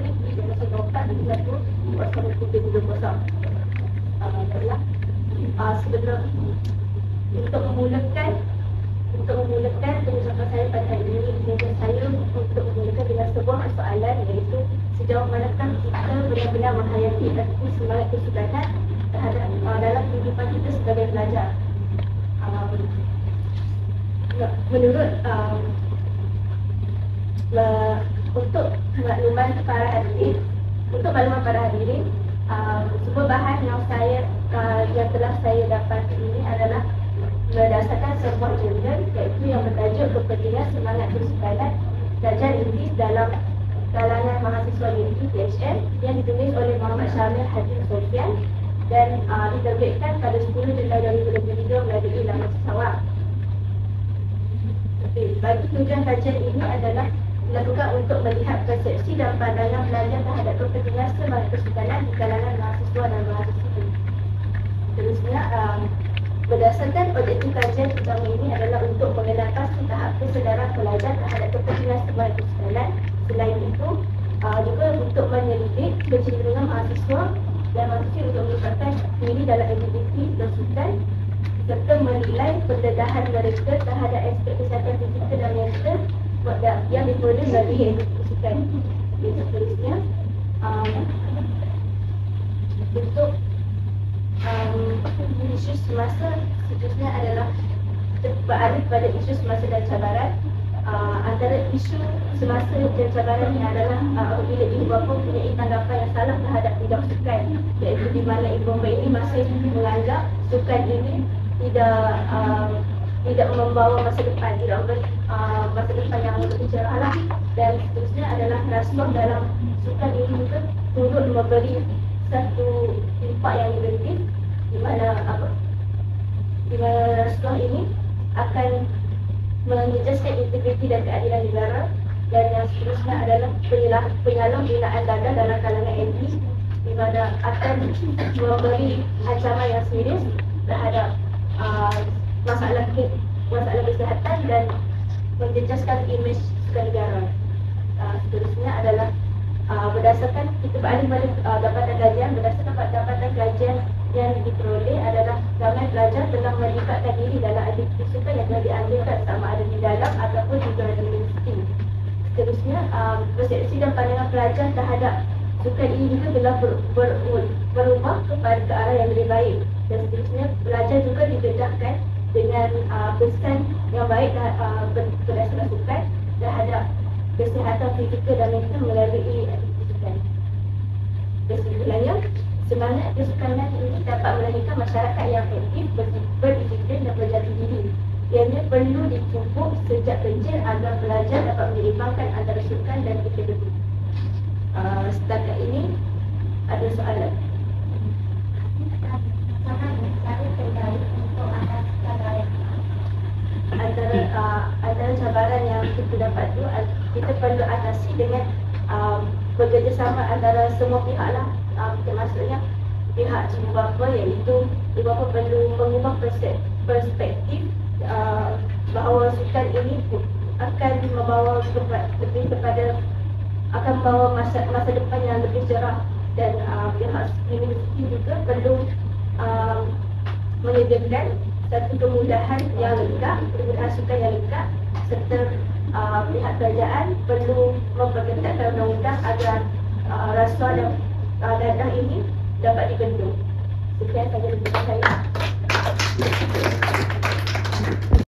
Kami di masa dokat di satu bersama putih juga kosong. Baiklah. Sebelum untuk memulakan pengucapan saya pada hari ini, izinkan saya untuk memulakan dengan sebuah soalan, iaitu sejauh manakah kita benar-benar menghayati arti semangat kesudanan terhadap dalam kehidupan kita sebagai pelajar. Menurut untuk makluman para hadirin, sebuah bahan yang telah saya dapat ini adalah berdasarkan sebuah jurnal, iaitu yang bertajuk Kepentingan Semangat Kesudanan Pelajar Inggeris dalam kalangan mahasiswa UNT PHM, yang ditulis oleh Muhammad Syamil Hadim Sofian dan diterbitkan pada 10 Julai 2023 melalui Laman Sawak. Bagi tujuan kajian ini adalah dilakukan untuk melihat persepsi dan pandangan pelajar terhadap kepentingan semangat kesudanan di kalangan mahasiswa dan mahasiswi. Terusnya, berdasarkan objektif kajian utama ini adalah untuk mengenal pasti tahap kesedaran pelajar terhadap kepentingan semangat kesudanan. Selain itu, juga untuk menyelidik kecenderungan mahasiswa dan mahasiswi untuk meletakkan diri dalam aktiviti bersukan, serta menilai pendedahan mereka terhadap aspek kesihatan fizikal dan mental yang diperoleh melalui aktiviti bersukan. Seterusnya, untuk isu semasa seterusnya adalah berada pada isu semasa dan cabaran. Antara isu semasa dan cabaran ini adalah apabila ibu bapa mempunyai tanggapan yang salah terhadap bidang sukan, iaitu di mana ibu bapa ini masih menganggap sukan ini tidak membawa masa depan, tidak memberi masa depan yang lebih cerah lah. Dan seterusnya adalah respon dalam sukan ini juga turut memberi satu impak yang negatif, di mana respon ini akan menjejaskan integriti dan keadilan negara. Dan yang seterusnya adalah penyalahgunaan dada dalam kalangan ME, di mana akan memberi ancaman yang serius terhadap masalah kesihatan dan menjejaskan imej negara. Seterusnya adalah berdasarkan kita beralih pada dapatan kajian. Berdasarkan dapatan kajian yang diperoleh adalah ramai pelajar telah melibatkan diri dalam aktiviti sukan yang telah diambilkan, sama ada di dalam ataupun di luar universiti. Seterusnya, persepsi dan pandangan pelajar terhadap sukan ini juga telah berubah kepada ke arah yang lebih baik. Dan seterusnya, pelajar juga didedahkan dengan pesan yang baik berdasarkan sukan terhadap kesihatan fizikal dan mental melalui aktiviti sukan. Kesimpulannya, semangat kesukanan ini dapat melahirkan masyarakat yang aktif, berdisiplin dan berjati diri. Ianya perlu dipupuk sejak kecil agar pelajar dapat menyeimbangkan antara sukan dan akademik. Setakat ini ada soalan. Antara cabaran yang kita dapat tu, kita perlu atasi dengan bekerjasama antara semua pihak lah. Maksudnya pihak ibu bapa, iaitu ibu bapa perlu mengubah perspektif bahawa sukan ini akan membawa masa depan yang lebih cerah. Dan pihak universiti juga perlu menyediakan satu kemudahan yang lengkap, kemudahan sukan yang lengkap, serta pihak kerajaan perlu memperketatkan undang-undang agar rasuah dan dadah ini dapat dibendung. Sekian sahaja dari saya.